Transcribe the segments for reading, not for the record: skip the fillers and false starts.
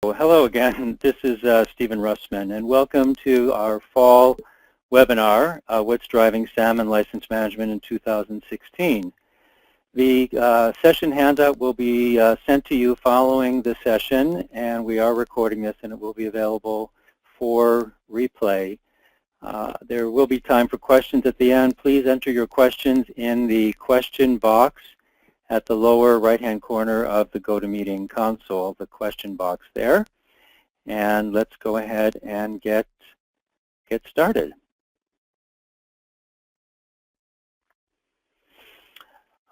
Well, hello again. This is Stephen Russman, and welcome to our fall webinar, What's Driving SAM and License Management in 2016. The session handout will be sent to you following the session, and we are recording this, and it will be available for replay. There will be time for questions at the end. Please enter your questions in the question box at the lower right-hand corner of the GoToMeeting console, the question box there. And let's go ahead and get started.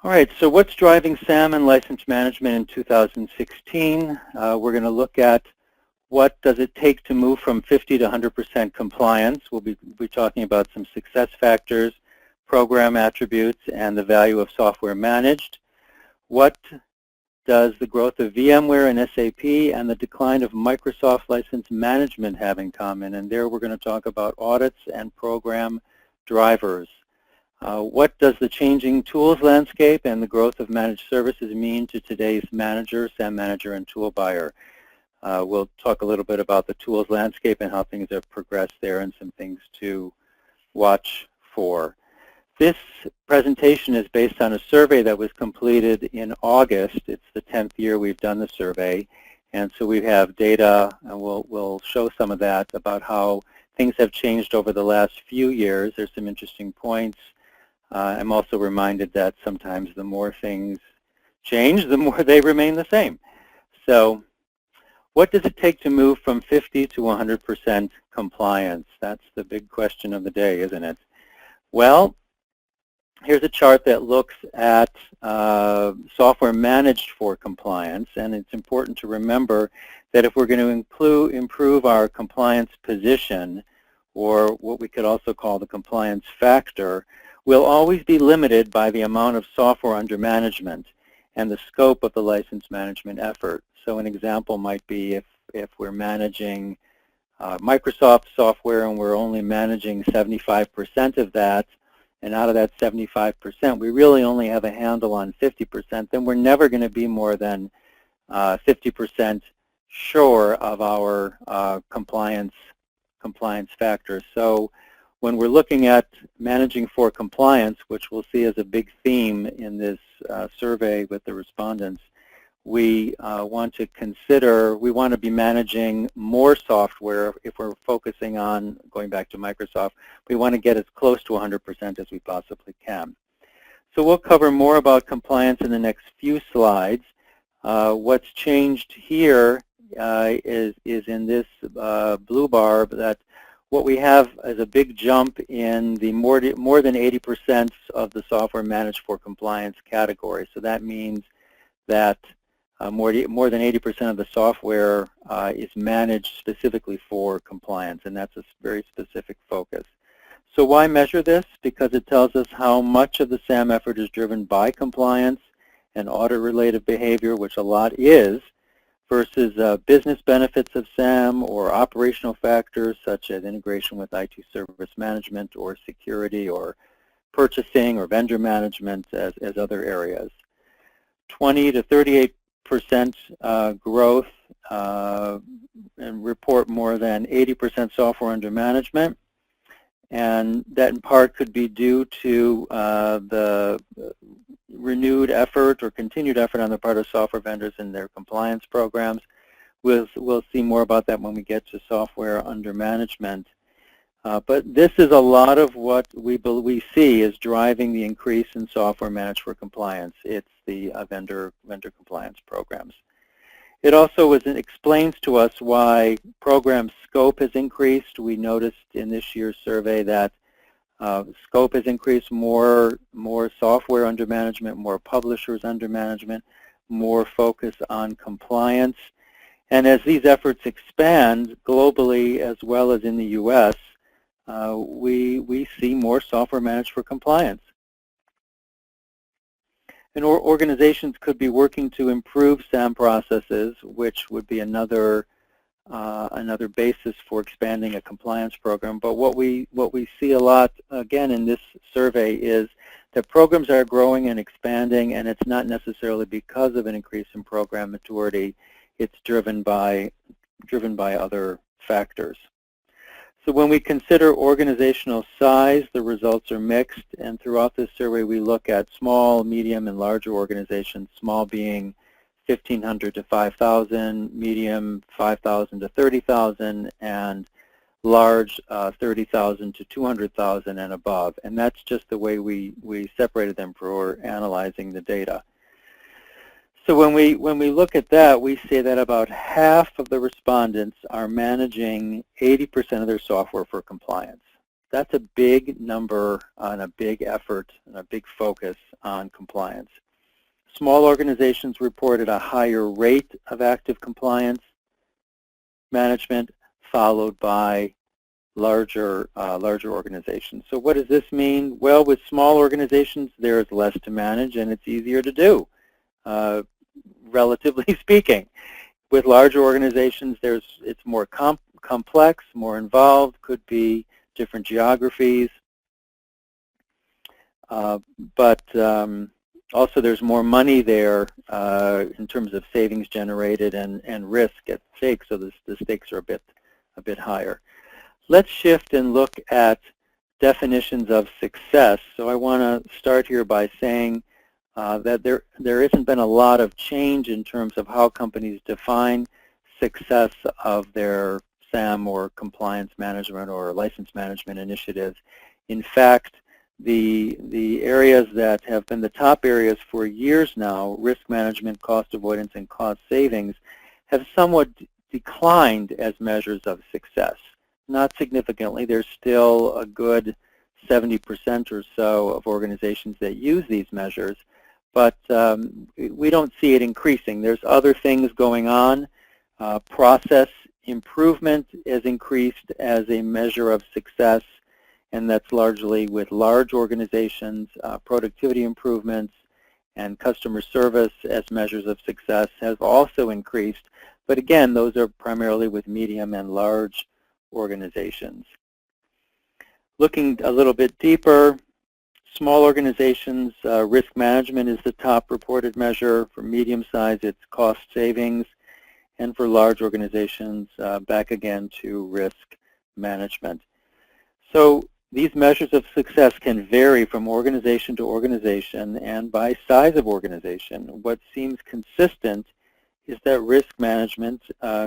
All right, so what's driving SAM and license management in 2016? We're going to look at what does it take to move from 50 to 100% compliance. We'll be talking about some success factors, program attributes, and the value of software managed. What does the growth of VMware and SAP and the decline of Microsoft license management have in common? And there we're going to talk about audits and program drivers. What does the changing tools landscape and the growth of managed services mean to today's manager, SAM manager, and tool buyer? We'll talk a little bit about the tools landscape and how things have progressed there and some things to watch for. This presentation is based on a survey that was completed in August. It's the 10th year we've done the survey, and so we have data, and we'll show some of that about how things have changed over the last few years. There's some interesting points. I'm also reminded that sometimes the more things change, the more they remain the same. So what does it take to move from 50 to 100% compliance? That's the big question of the day, isn't it? Well, here's a chart that looks at software managed for compliance, and it's important to remember that if we're going to improve our compliance position, or what we could also call the compliance factor, we'll always be limited by the amount of software under management and the scope of the license management effort. So an example might be if we're managing Microsoft software and we're only managing 75% of that, and out of that 75%, we really only have a handle on 50%, then we're never going to be more than 50% sure of our compliance factor. So when we're looking at managing for compliance, which we'll see as a big theme in this survey with the respondents, we want to be managing more software. If we're focusing on going back to Microsoft, we want to get as close to 100% as we possibly can. So we'll cover more about compliance in the next few slides. What's changed here is in this blue bar that what we have is a big jump in the more than 80% of the software managed for compliance category. So that means that more than 80% of the software is managed specifically for compliance, and that's a very specific focus. So why measure this? Because it tells us how much of the SAM effort is driven by compliance and audit-related behavior, which a lot is, versus business benefits of SAM or operational factors such as integration with IT service management or security or purchasing or vendor management as other areas. 20 to 38% growth and report more than 80% software under management, and that in part could be due to the renewed effort or continued effort on the part of software vendors in their compliance programs. We'll see more about that when we get to software under management. But this is a lot of what we see is driving the increase in software managed for compliance. It's the vendor compliance programs. It also explains to us why program scope has increased. We noticed in this year's survey that scope has increased, more software under management, more publishers under management, more focus on compliance. And as these efforts expand globally as well as in the U.S., we see more software managed for compliance. And organizations could be working to improve SAM processes, which would be another basis for expanding a compliance program. But what we see a lot, again, in this survey is that programs are growing and expanding, and it's not necessarily because of an increase in program maturity. It's driven by driven by other factors. So when we consider organizational size, the results are mixed, and throughout this survey we look at small, medium, and larger organizations, small being 1,500 to 5,000, medium 5,000 to 30,000, and large 30,000 to 200,000 and above. And that's just the way we separated them for analyzing the data. So when we look at that, we say that about half of the respondents are managing 80% of their software for compliance. That's a big number and a big effort and a big focus on compliance. Small organizations reported a higher rate of active compliance management, followed by larger organizations. So what does this mean? Well, with small organizations, there is less to manage and it's easier to do. Relatively speaking. With larger organizations, it's more complex, more involved, could be different geographies, but also there's more money there in terms of savings generated and risk at stake, so the stakes are a bit higher. Let's shift and look at definitions of success. So I want to start here by saying that there hasn't been a lot of change in terms of how companies define success of their SAM or compliance management or license management initiatives. In fact, the areas that have been the top areas for years now, risk management, cost avoidance, and cost savings, have somewhat declined as measures of success. Not significantly. There's still a good 70% or so of organizations that use these measures, but we don't see it increasing. There's other things going on. Process improvement has increased as a measure of success, and that's largely with large organizations. Productivity improvements and customer service as measures of success have also increased, but again, those are primarily with medium and large organizations. Looking a little bit deeper, small organizations, risk management is the top reported measure. For medium size, it's cost savings. And for large organizations, back again to risk management. So these measures of success can vary from organization to organization and by size of organization. What seems consistent is that risk management,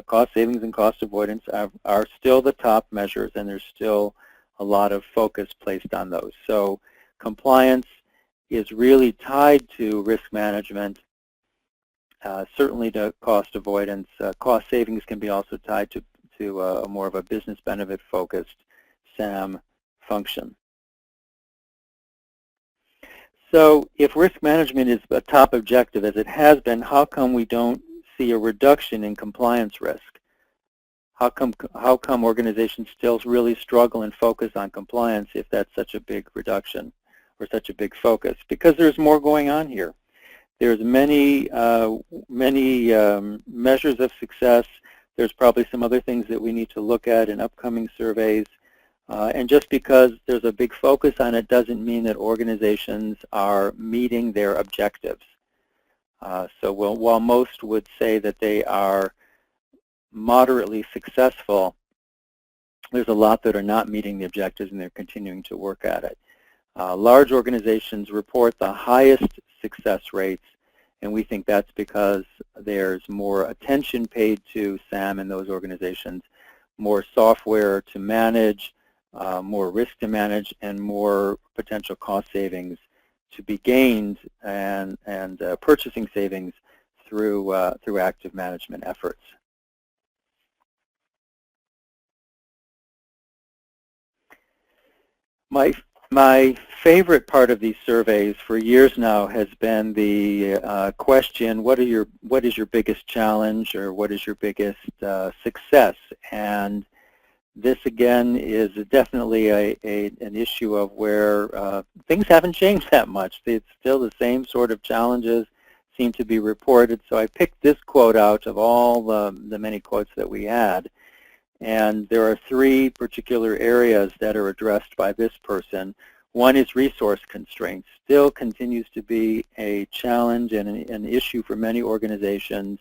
cost savings, and cost avoidance are still the top measures, and there's still a lot of focus placed on those. So compliance is really tied to risk management, certainly to cost avoidance. Cost savings can be also tied to more of a business benefit focused SAM function. So if risk management is a top objective, as it has been, how come we don't see a reduction in compliance risk? How come organizations still really struggle and focus on compliance if that's such a big reduction or such a big focus? Because there's more going on here. There's many measures of success. There's probably some other things that we need to look at in upcoming surveys. And just because there's a big focus on it doesn't mean that organizations are meeting their objectives. So while most would say that they are moderately successful, there's a lot that are not meeting the objectives and they're continuing to work at it. Large organizations report the highest success rates, and we think that's because there's more attention paid to SAM in those organizations, more software to manage, more risk to manage, and more potential cost savings to be gained and purchasing savings through active management efforts. My favorite part of these surveys for years now has been the question, what is your biggest challenge, or what is your biggest success? And this again is definitely an issue of where things haven't changed that much. It's still the same sort of challenges seem to be reported. So I picked this quote out of all the many quotes that we had. And there are three particular areas that are addressed by this person. One is resource constraints. Still continues to be a challenge and an issue for many organizations.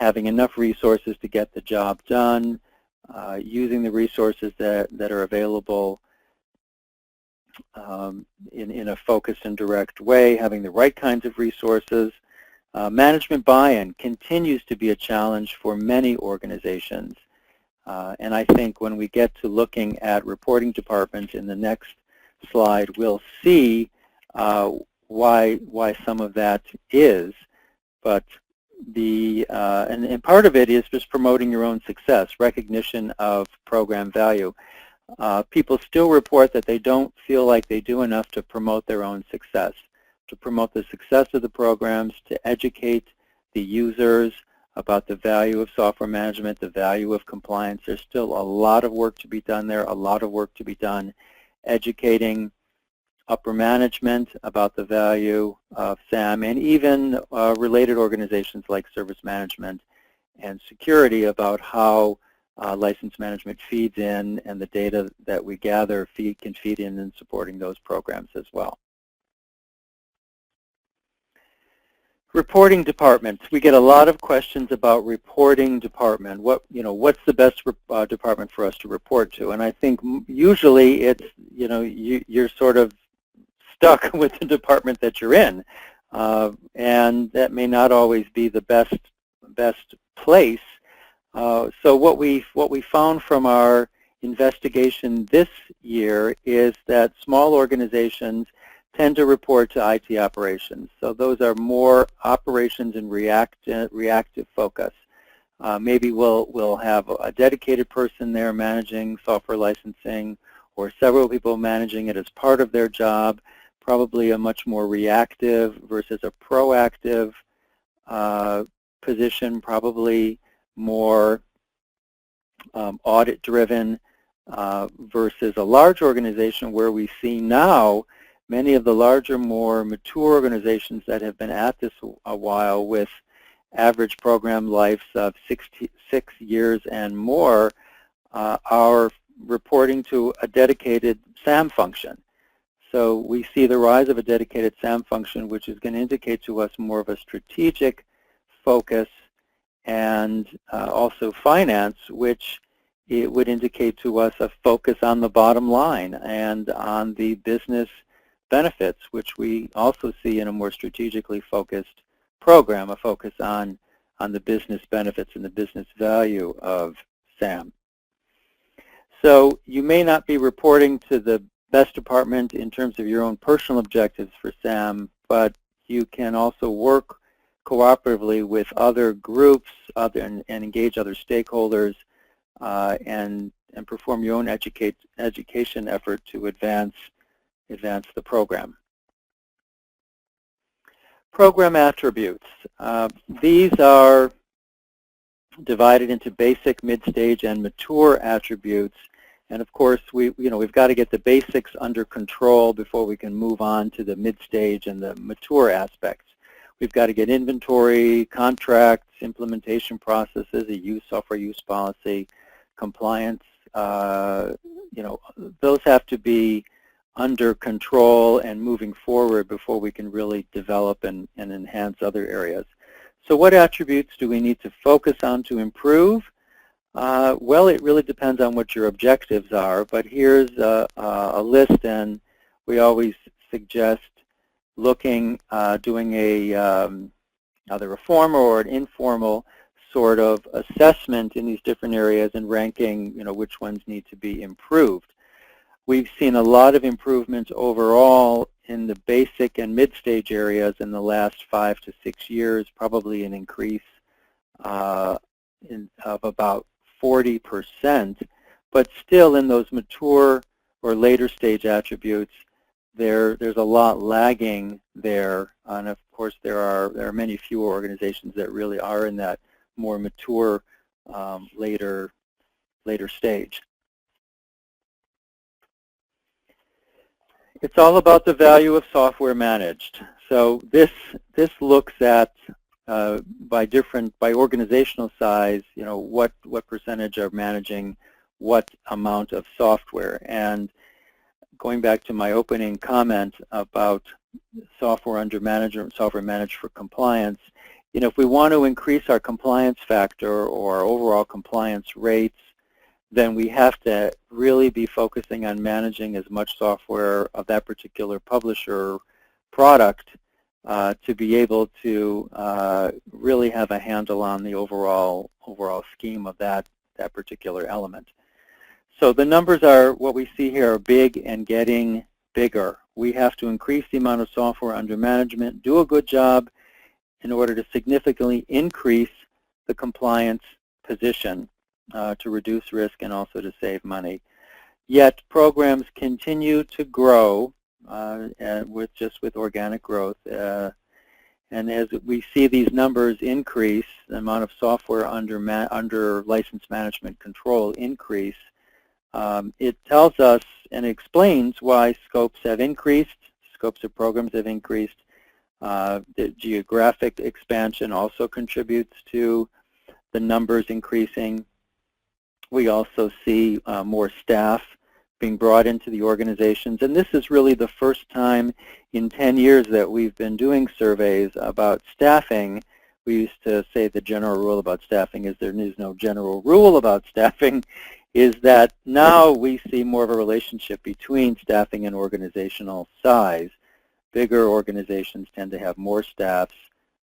having enough resources to get the job done, using the resources that are available in a focused and direct way, having the right kinds of resources. Management buy-in continues to be a challenge for many organizations. And I think when we get to looking at reporting departments in the next slide, we'll see why some of that is. But and part of it is just promoting your own success, recognition of program value. People still report that they don't feel like they do enough to promote their own success, to promote the success of the programs, to educate the users about the value of software management, the value of compliance. There's still a lot of work to be done there, a lot of work to be done educating upper management about the value of SAM, and even related organizations like service management and security about how license management feeds in, and the data that we gather can feed in supporting those programs as well. Reporting departments. We get a lot of questions about reporting department. What's the best department for us to report to? And I think usually it's, you're sort of stuck with the department that you're in, and that may not always be the best place. So what we found from our investigation this year is that small organizations tend to report to IT operations. So those are more operations and reactive focus. Maybe we'll have a dedicated person there managing software licensing, or several people managing it as part of their job, probably a much more reactive versus a proactive position, probably more audit-driven versus a large organization where we see now many of the larger, more mature organizations that have been at this a while with average program lives of 6 years and more are reporting to a dedicated SAM function. So we see the rise of a dedicated SAM function, which is going to indicate to us more of a strategic focus, and also finance, which it would indicate to us a focus on the bottom line and on the business benefits, which we also see in a more strategically focused program, a focus on the business benefits and the business value of SAM. So you may not be reporting to the best department in terms of your own personal objectives for SAM, but you can also work cooperatively with other groups and engage other stakeholders and perform your own education effort to advance the program. Program attributes. These are divided into basic, mid-stage, and mature attributes. And of course, we've got to get the basics under control before we can move on to the mid-stage and the mature aspects. We've got to get inventory, contracts, implementation processes, a software use policy, compliance. Those have to be under control and moving forward before we can really develop and enhance other areas. So what attributes do we need to focus on to improve? Well, it really depends on what your objectives are, but here's a list, and we always suggest looking, doing either a formal or an informal sort of assessment in these different areas and ranking, which ones need to be improved. We've seen a lot of improvements overall in the basic and mid-stage areas in the last 5 to 6 years, probably an increase of about 40%, but still in those mature or later stage attributes, there's a lot lagging there, and of course there are many fewer organizations that really are in that more mature later stage. It's all about the value of software managed. So this looks at by organizational size, what percentage are managing what amount of software. And going back to my opening comment about software under management, software managed for compliance, if we want to increase our compliance factor or our overall compliance rates, then we have to really be focusing on managing as much software of that particular publisher product to be able to really have a handle on the overall scheme of that particular element. So the numbers are, what we see here, are big and getting bigger. We have to increase the amount of software under management, do a good job in order to significantly increase the compliance position to reduce risk and also to save money. Yet programs continue to grow with organic growth. And as we see these numbers increase, the amount of software under license management control increase, it tells us and explains why scopes have increased, scopes of programs have increased. The geographic expansion also contributes to the numbers increasing. We also see more staff being brought into the organizations, and this is really the first time in 10 years that we've been doing surveys about staffing. We used to say the general rule about staffing is there is no general rule about staffing, is that now we see more of a relationship between staffing and organizational size. Bigger organizations tend to have more staffs.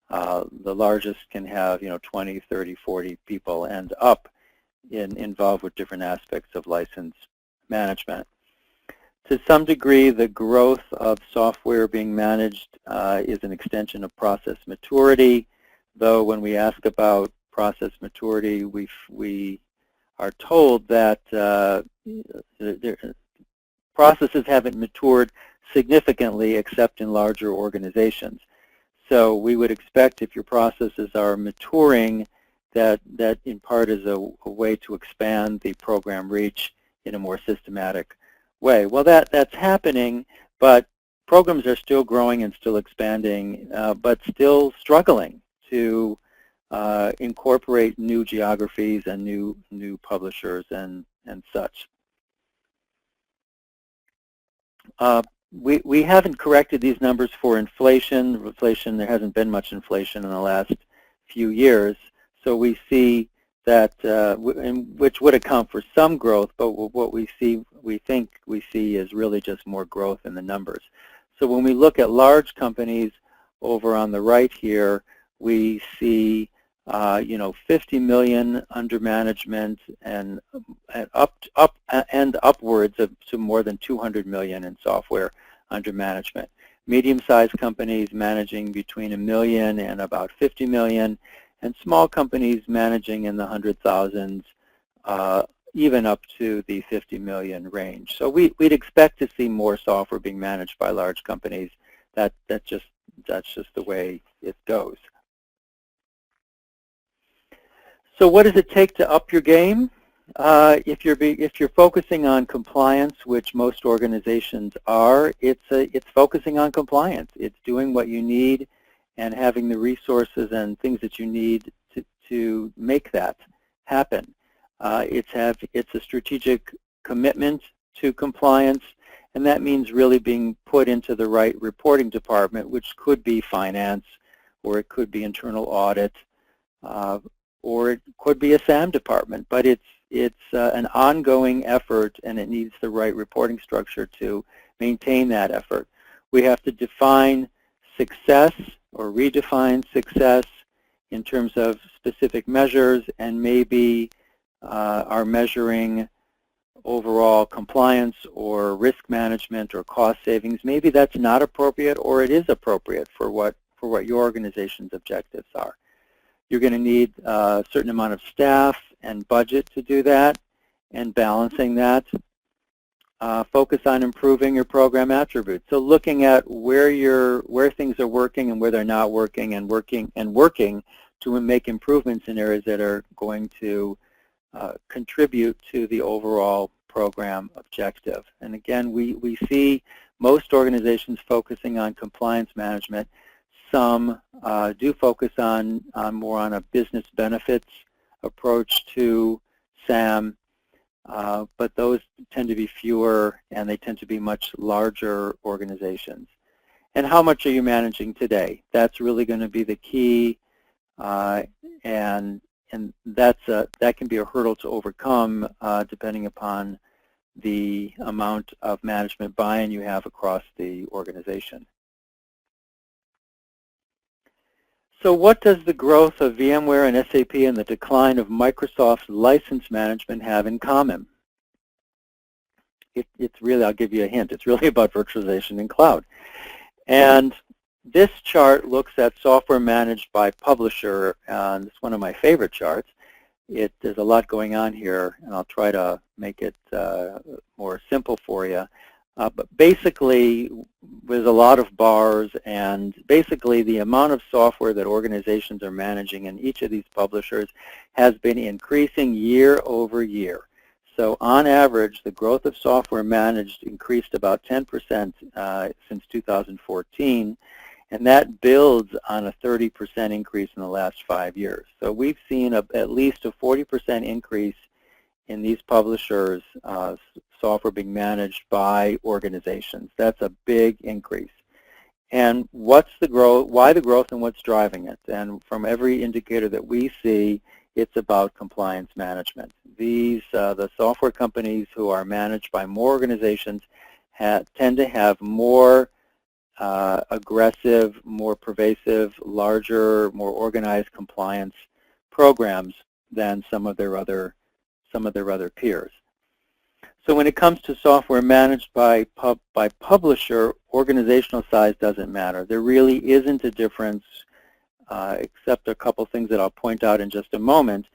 The largest can have 20, 30, 40 people and up involved with different aspects of license management. To some degree, the growth of software being managed is an extension of process maturity, though when we ask about process maturity, we are told that processes haven't matured significantly except in larger organizations. So we would expect if your processes are maturing, that in part is a way to expand the program reach in a more systematic way. Well, that's happening, but programs are still growing and still expanding, but still struggling to incorporate new geographies and new publishers and such. We haven't corrected these numbers for inflation. There hasn't been much inflation in the last few years. So we see that, which would account for some growth, but what we think we see is really just more growth in the numbers. So when we look at large companies over on the right here, we see 50 million under management and upwards to more than 200 million in software under management. Medium-sized companies managing between 1 million and about 50 million, and small companies managing in the 100,000s, even up to the 50 million range. So we'd expect to see more software being managed by large companies. That's just the way it goes. So what does it take to up your game? If you're focusing on compliance, which most organizations are, it's focusing on compliance. It's doing what you need and having the resources and things that you need to make that happen. It's a strategic commitment to compliance, and that means really being put into the right reporting department, which could be finance, or it could be internal audit, or it could be a SAM department. But it's an ongoing effort, and it needs the right reporting structure to maintain that effort. We have to define success or redefine success in terms of specific measures, and maybe are measuring overall compliance or risk management or cost savings. Maybe that's not appropriate, or it is appropriate for what your organization's objectives are. You're going to need a certain amount of staff and budget to do that, and balancing that. Focus on improving your program attributes. So looking at where things are working and where they're not working, and working to make improvements in areas that are going to contribute to the overall program objective. And again, we see most organizations focusing on compliance management. Some do focus more on a business benefits approach to SAM, but those tend to be fewer, and they tend to be much larger organizations. And how much are you managing today? That's really going to be the key and that can be a hurdle to overcome depending upon the amount of management buy-in you have across the organization. So what does the growth of VMware and SAP and the decline of Microsoft's license management have in common? It's really, I'll give you a hint, it's really about virtualization in cloud. And this chart looks at software managed by publisher, and it's one of my favorite charts. There's a lot going on here, and I'll try to make it more simple for you. But basically, there's a lot of bars, and basically the amount of software that organizations are managing in each of these publishers has been increasing year over year. So on average, the growth of software managed increased about 10% since 2014, and that builds on a 30% increase in the last 5 years. So we've seen at least a 40% increase in these publishers' software being managed by organizations. That's a big increase. And what's the growth? Why the growth, and what's driving it? And from every indicator that we see, it's about compliance management. The software companies who are managed by more organizations tend to have more aggressive, more pervasive, larger, more organized compliance programs than some of their other peers. So when it comes to software managed by publisher, organizational size doesn't matter. There really isn't a difference, except a couple things that I'll point out in just a moment,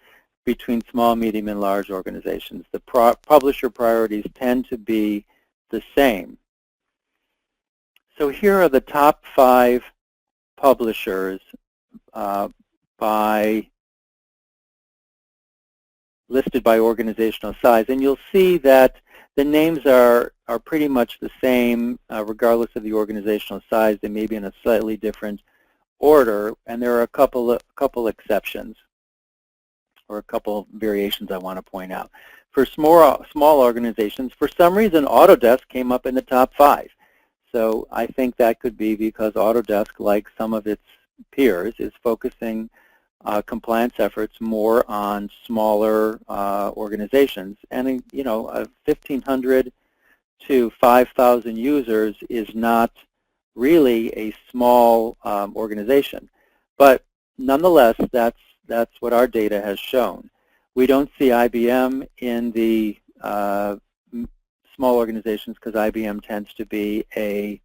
between small, medium, and large organizations. The publisher priorities tend to be the same. So here are the top 5 publishers listed by organizational size, and you'll see that the names are pretty much the same regardless of the organizational size. They may be in a slightly different order, and there are a couple exceptions, or a couple variations I want to point out. For small organizations, for some reason, Autodesk came up in the top 5. So I think that could be because Autodesk, like some of its peers, is focusing compliance efforts more on smaller organizations. And 1,500 to 5,000 users is not really a small organization. But nonetheless, that's what our data has shown. We don't see IBM in the small organizations because IBM tends to be a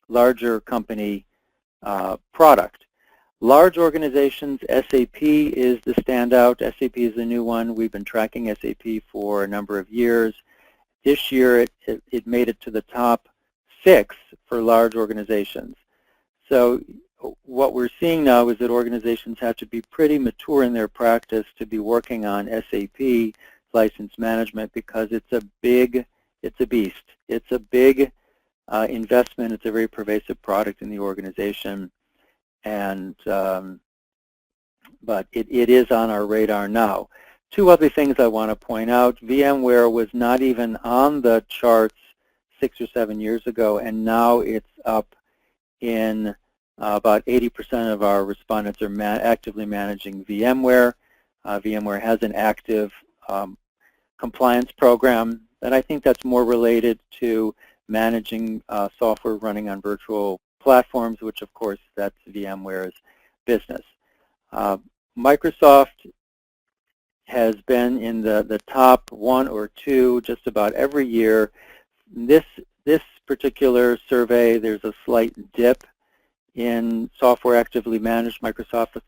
larger company product. Large organizations, SAP is the standout. SAP is the new one. We've been tracking SAP for a number of years. This year it made it to the top 6 for large organizations. So what we're seeing now is that organizations have to be pretty mature in their practice to be working on SAP license management, because it's a beast. It's a big investment. It's a very pervasive product in the organization, and but it is on our radar now. 2 other things I want to point out. VMware was not even on the charts 6 or 7 years ago, and now it's up in about 80% of our respondents are actively managing VMware. VMware has an active compliance program, and I think that's more related to managing software running on virtual platforms, which of course that's VMware's business. Microsoft has been in the top 1 or 2 just about every year. This particular survey, there's a slight dip in software actively managed, Microsoft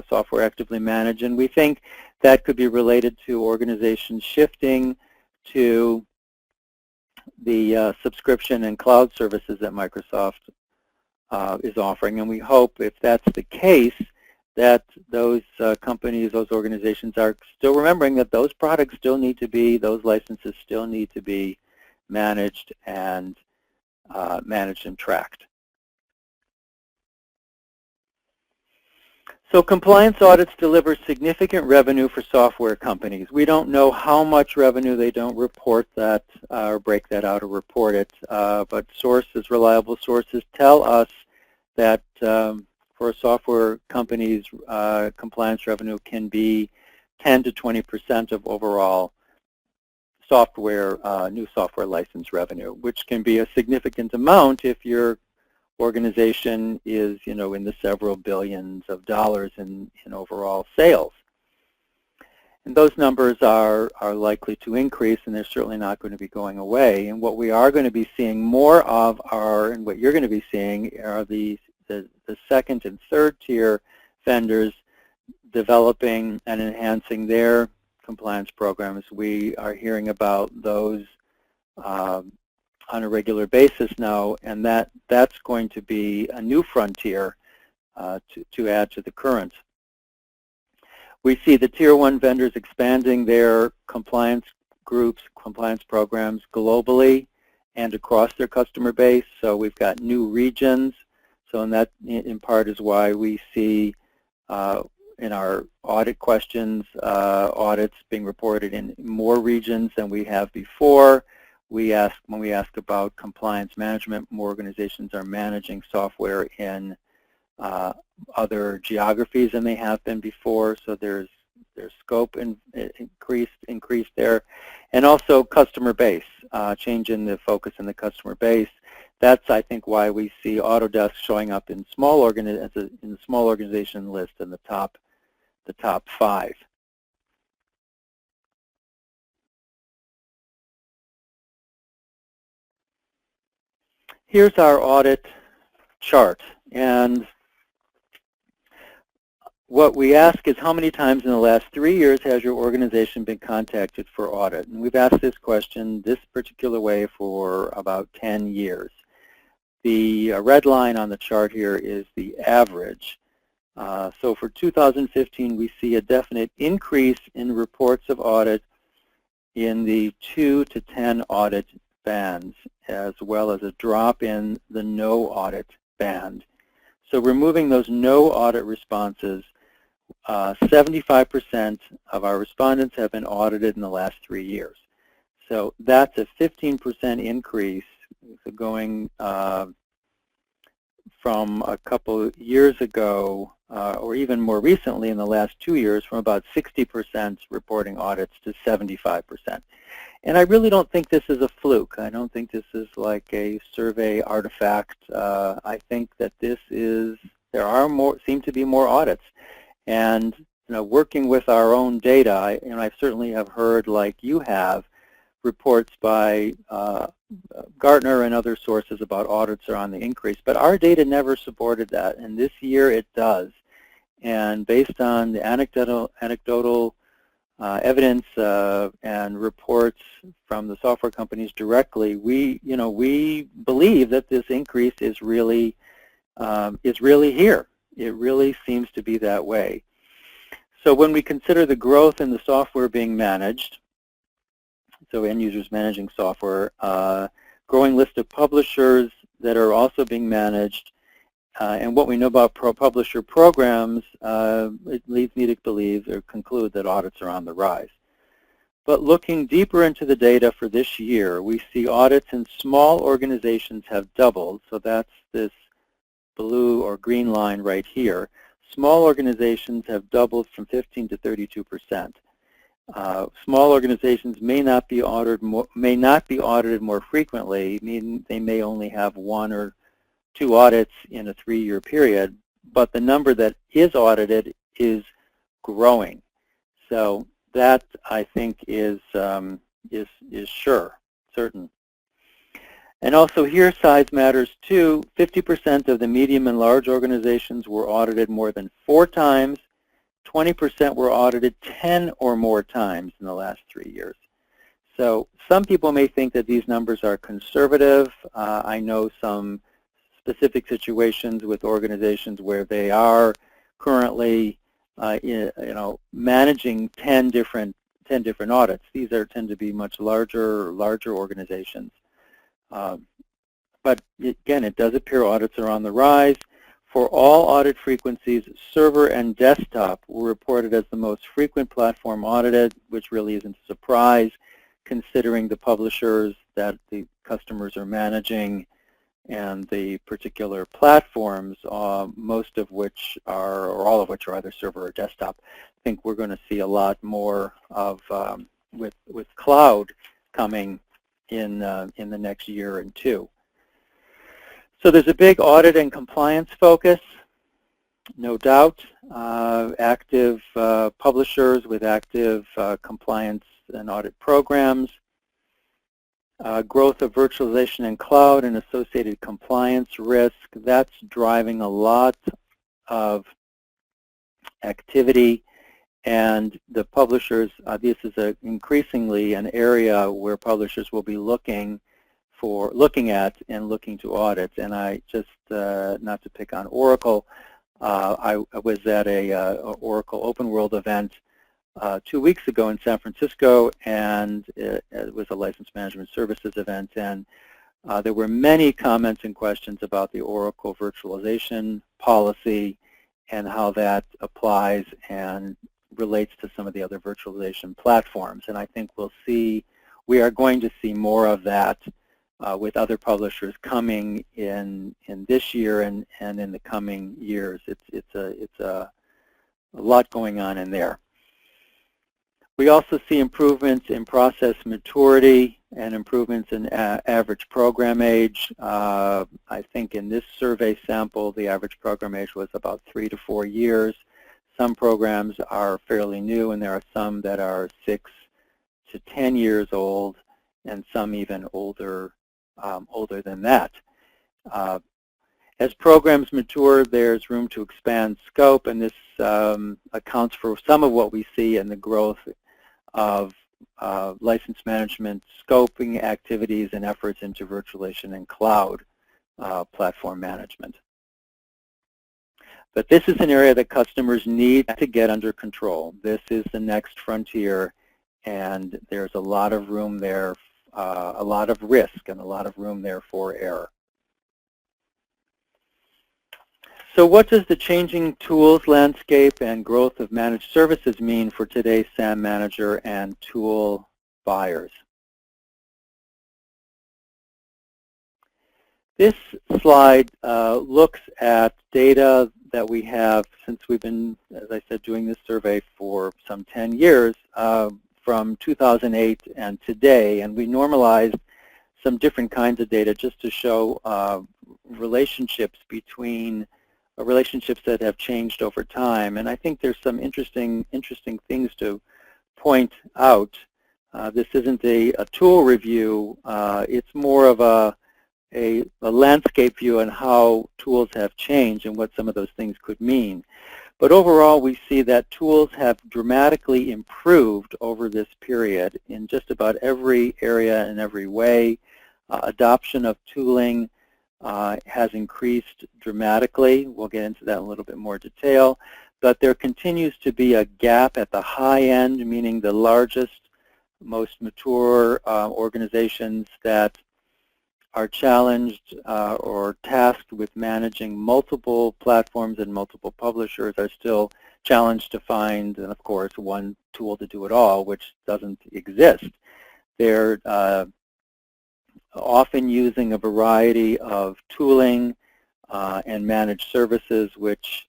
software actively managed, and we think that could be related to organizations shifting to the subscription and cloud services that Microsoft is offering. And we hope, if that's the case, that those companies, those organizations are still remembering that those products still need to be, those licenses still need to be managed and tracked. So compliance audits deliver significant revenue for software companies. We don't know how much revenue. They don't report that or break that out or report it, but sources, reliable sources, tell us that for a software company's compliance revenue can be 10 to 20% of overall software, new software license revenue, which can be a significant amount if your organization is, in the several billions of dollars in overall sales. And those numbers are likely to increase, and they're certainly not going to be going away. And what we are going to be seeing more of and what you're going to be seeing are the second and third tier vendors developing and enhancing their compliance programs. We are hearing about those on a regular basis now, and that's going to be a new frontier to add to the current. We see the Tier 1 vendors expanding their compliance groups, compliance programs globally and across their customer base. So we've got new regions. So and that in part is why we see in our audit questions, audits being reported in more regions than we have before. When we ask about compliance management, more organizations are managing software in other geographies than they have been before, so there's scope increased there, and also customer base, change in the focus in the customer base. That's, I think, why we see Autodesk showing up in the small organization list in the top 5. Here's our audit chart, and what we ask is how many times in the last 3 years has your organization been contacted for audit? And we've asked this question this particular way for about 10 years. The red line on the chart here is the average. So for 2015, we see a definite increase in reports of audit in the 2 to 10 audit bands, as well as a drop in the no audit band. So removing those no audit responses, 75% of our respondents have been audited in the last 3 years. So that's a 15% increase, going from a couple years ago, or even more recently in the last 2 years, from about 60% reporting audits to 75%. And I really don't think this is a fluke. I don't think this is like a survey artifact. I think that seem to be more audits. And working with our own data, I certainly have heard, like you have, reports by Gartner and other sources about audits are on the increase, but our data never supported that, and this year it does. And based on the anecdotal evidence and reports from the software companies directly, we believe that this increase is really here. It really seems to be that way. So when we consider the growth in the software being managed, so end users managing software, growing list of publishers that are also being managed, and what we know about publisher programs, it leads me to believe or conclude that audits are on the rise. But looking deeper into the data for this year, we see audits in small organizations have doubled, so that's this blue or green line right here. Small organizations have doubled from 15 to 32%. Small organizations may not be audited more frequently, meaning they may only have 1 or 2 audits in a 3-year period, but the number that is audited is growing. So that, I think, is certain. And also here, size matters too. 50% of the medium and large organizations were audited more than 4 times. 20% were audited 10 or more times in the last 3 years. So some people may think that these numbers are conservative. I know some specific situations with organizations where they are currently managing 10 different audits. These tend to be much larger organizations. But again, it does appear audits are on the rise. For all audit frequencies, server and desktop were reported as the most frequent platform audited, which really isn't a surprise considering the publishers that the customers are managing and the particular platforms, most of which are, or all of which are either server or desktop. I think we're going to see a lot more of with cloud coming in the next year and two. So there's a big audit and compliance focus, no doubt. Active publishers with active compliance and audit programs. Growth of virtualization and cloud and associated compliance risk, that's driving a lot of activity, and the publishers, this is increasingly an area where publishers will be looking at and looking to audit. And I just, not to pick on Oracle, I was at a Oracle Open World event 2 weeks ago in San Francisco, and it was a license management services event, and there were many comments and questions about the Oracle virtualization policy and how that applies and relates to some of the other virtualization platforms. And I think we are going to see more of that with other publishers coming in this year and in the coming years. It's a lot going on in there. We also see improvements in process maturity and improvements in average program age. I think in this survey sample, the average program age was about 3 to 4 years. Some programs are fairly new, and there are some that are 6 to 10 years old, and some even older than that. As programs mature, there's room to expand scope, and this accounts for some of what we see in the growth of license management scoping activities and efforts into virtualization and cloud platform management. But this is an area that customers need to get under control. This is the next frontier, and there's a lot of room there, a lot of risk, and a lot of room there for error. So what does the changing tools landscape and growth of managed services mean for today's SAM manager and tool buyers? This slide looks at data that we have since we've been, as I said, doing this survey for some 10 years, from 2008 and today, and we normalized some different kinds of data just to show relationships that have changed over time. And I think there's some interesting things to point out. This isn't a tool review. It's more of a landscape view on how tools have changed and what some of those things could mean. But overall, we see that tools have dramatically improved over this period in just about every area and every way. Adoption of tooling has increased dramatically. We'll get into that in a little bit more detail. But there continues to be a gap at the high end, meaning the largest, most mature organizations that are challenged or tasked with managing multiple platforms and multiple publishers are still challenged to find, and of course, one tool to do it all, which doesn't exist. They're often using a variety of tooling and managed services, which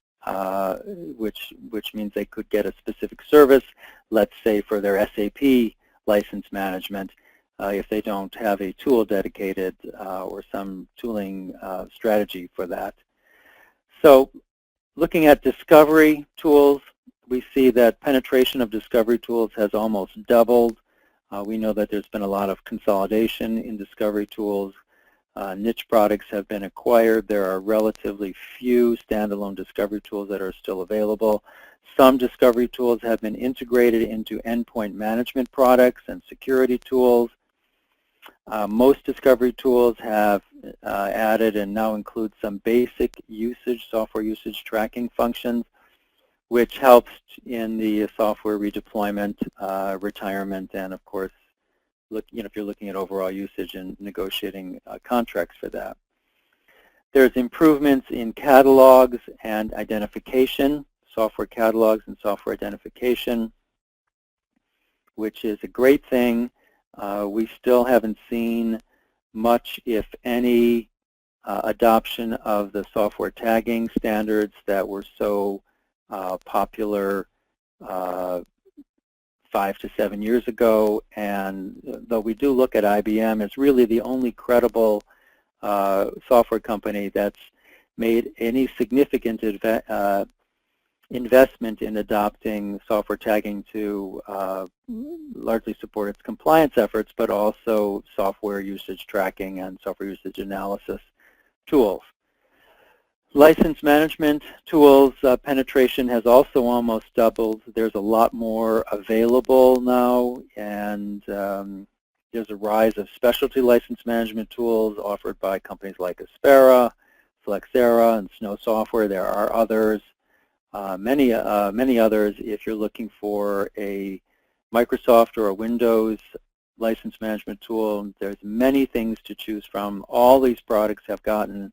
means they could get a specific service, let's say for their SAP license management, if they don't have a tool dedicated or some tooling strategy for that. So looking at discovery tools, we see that penetration of discovery tools has almost doubled. We know that there's been a lot of consolidation in discovery tools. Niche products have been acquired. There are relatively few standalone discovery tools that are still available. Some discovery tools have been integrated into endpoint management products and security tools. Most discovery tools have added and now include some basic software usage tracking functions, which helps in the software redeployment, retirement, and of course, if you're looking at overall usage and negotiating contracts for that. There's improvements in catalogs and identification, software catalogs and software identification, which is a great thing. We still haven't seen much, if any, adoption of the software tagging standards that were so popular 5 to 7 years ago, and though we do look at IBM as really the only credible software company that's made any significant investment in adopting software tagging to largely support its compliance efforts, but also software usage tracking and software usage analysis tools. License management tools penetration has also almost doubled. There's a lot more available now, and there's a rise of specialty license management tools offered by companies like Aspera, Flexera, and Snow Software. There are others, many others. If you're looking for a Microsoft or a Windows license management tool, there's many things to choose from. All these products have gotten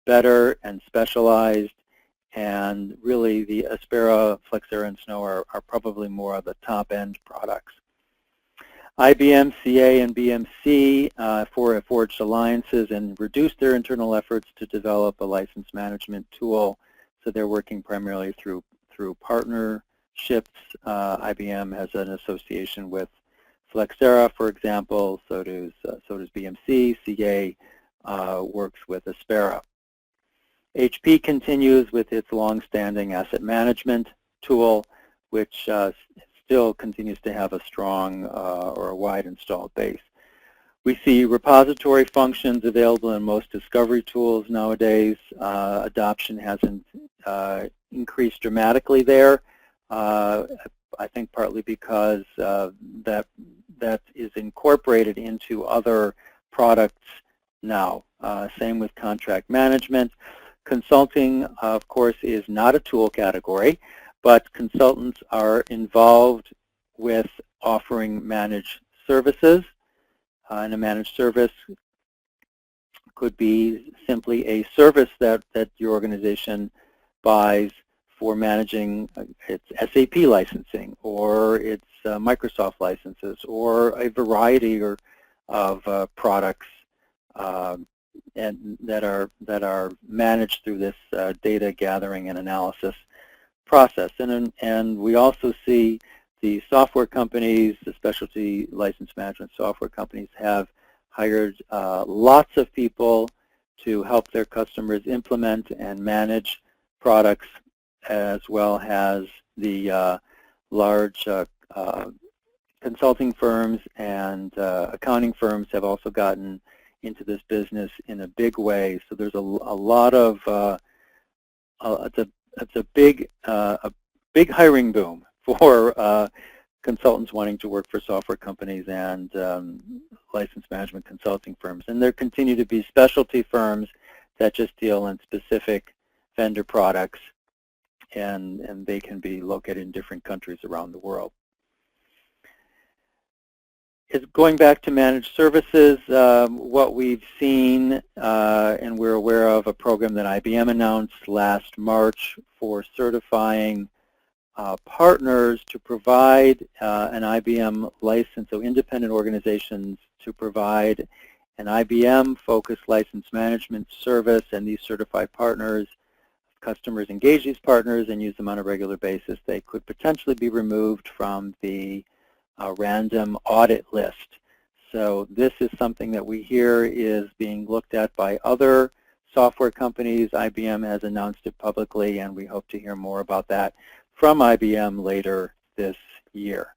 better and specialized, and really the Aspera, Flexera, and Snow are probably more of the top-end products. IBM, CA, and BMC forged alliances and reduced their internal efforts to develop a license management tool, so they're working primarily through partnerships. IBM has an association with Flexera, for example, so does BMC. CA works with Aspera. HP continues with its long-standing asset management tool, which still continues to have a strong or a wide installed base. We see repository functions available in most discovery tools nowadays. Adoption hasn't increased dramatically there. I think partly because that is incorporated into other products now. Same with contract management. Consulting, of course, is not a tool category, but consultants are involved with offering managed services. And a managed service could be simply a service that your organization buys for managing its SAP licensing or its Microsoft licenses, or a variety of products and that are managed through this data gathering and analysis process. And we also see the software companies, the specialty license management software companies, have hired lots of people to help their customers implement and manage products, as well as the large consulting firms and accounting firms have also gotten into this business in a big way. So there's a lot of it's a big hiring boom for consultants wanting to work for software companies and license management consulting firms. And there continue to be specialty firms that just deal in specific vendor products, and they can be located in different countries around the world. Going back to managed services, what we've seen, and we're aware of a program that IBM announced last March for certifying partners to provide an IBM license, so independent organizations to provide an IBM-focused license management service, and these certified partners, customers engage these partners and use them on a regular basis. They could potentially be removed from the random audit list. So this is something that we hear is being looked at by other software companies. IBM has announced it publicly, and we hope to hear more about that from IBM later this year.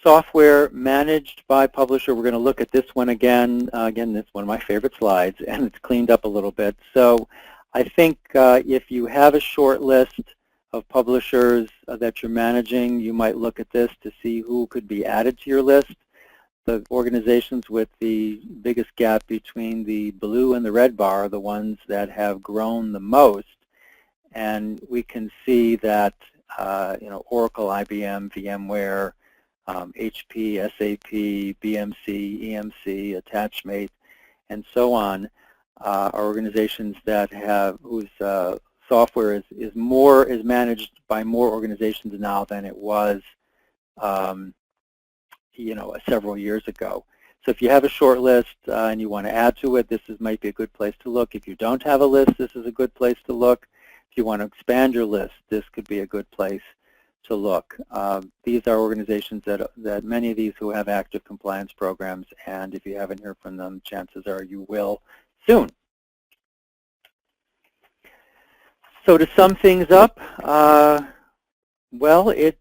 Software managed by publisher, we're going to look at this one again. Again, this is one of my favorite slides, and it's cleaned up a little bit. So I think if you have a short list of publishers that you're managing, you might look at this to see who could be added to your list. The organizations with the biggest gap between the blue and the red bar are the ones that have grown the most, and we can see that Oracle, IBM, VMware, HP, SAP, BMC, EMC, Attachmate, and so on are organizations that have whose software is managed by more organizations now than it was several years ago. So if you have a short list and you want to add to it, this might be a good place to look. If you don't have a list, this is a good place to look. If you want to expand your list, this could be a good place to look. These are organizations that many of these who have active compliance programs, and if you haven't heard from them, chances are you will soon. So to sum things up, well, a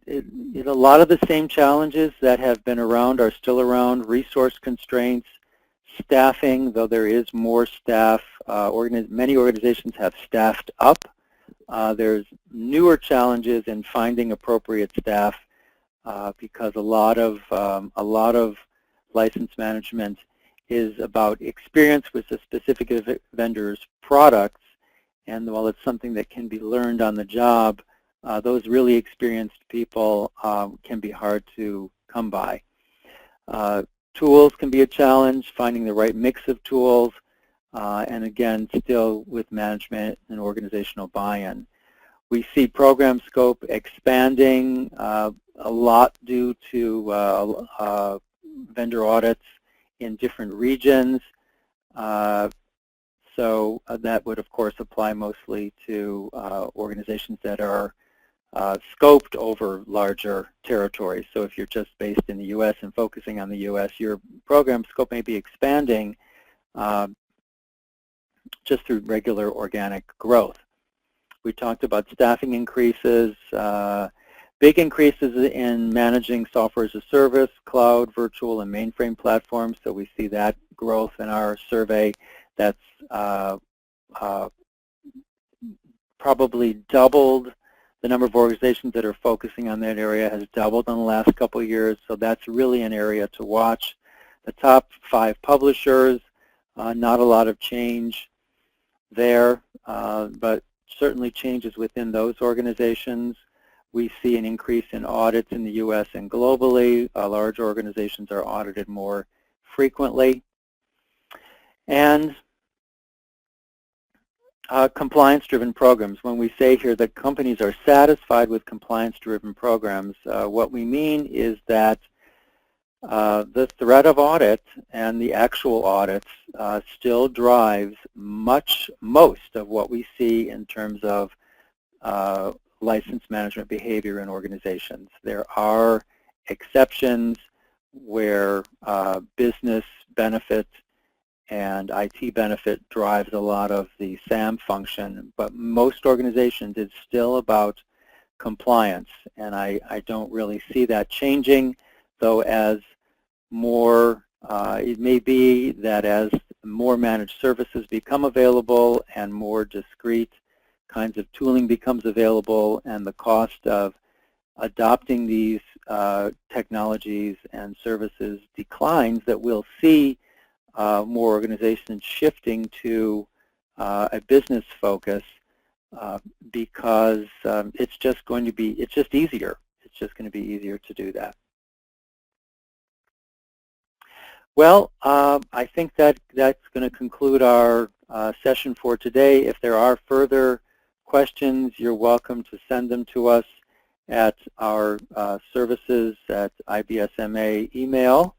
lot of the same challenges that have been around are still around. Resource constraints, staffing, though there is more staff. Many organizations have staffed up. There's newer challenges in finding appropriate staff because a lot of license management is about experience with a specific vendor's products, and while it's something that can be learned on the job, those really experienced people can be hard to come by. Tools can be a challenge, finding the right mix of tools, and again, still with management and organizational buy-in. We see program scope expanding a lot due to vendor audits in different regions. So that would, of course, apply mostly to organizations that are scoped over larger territories. So if you're just based in the U.S. and focusing on the U.S., your program scope may be expanding just through regular organic growth. We talked about staffing increases, big increases in managing software as a service, cloud, virtual, and mainframe platforms. So we see that growth in our survey. That's probably doubled. The number of organizations that are focusing on that area has doubled in the last couple of years, so that's really an area to watch. The top 5 publishers, not a lot of change there, but certainly changes within those organizations. We see an increase in audits in the U.S. and globally. Large organizations are audited more frequently. And compliance-driven programs. When we say here that companies are satisfied with compliance-driven programs, what we mean is that the threat of audit and the actual audits still drives most of what we see in terms of license management behavior in organizations. There are exceptions where business benefit and IT benefit drives a lot of the SAM function, but most organizations, it's still about compliance, and I don't really see that changing, though as more, it may be that as more managed services become available and more discrete kinds of tooling becomes available and the cost of adopting these technologies and services declines, that we'll see more organizations shifting to a business focus because it's just easier. It's just going to be easier to do that. Well, I think that's going to conclude our session for today. If there are further questions, you're welcome to send them to us at our services at IBSMA email.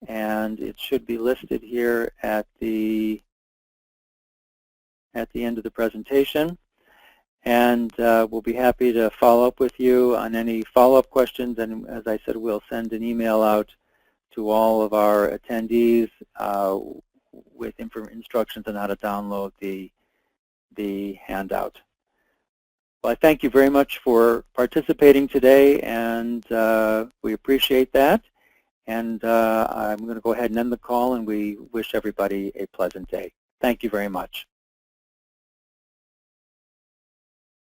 And it should be listed here at the end of the presentation. And we'll be happy to follow up with you on any follow-up questions. And as I said, we'll send an email out to all of our attendees with instructions on how to download the handout. Well, I thank you very much for participating today, and we appreciate that. And I'm going to go ahead and end the call, and we wish everybody a pleasant day. Thank you very much.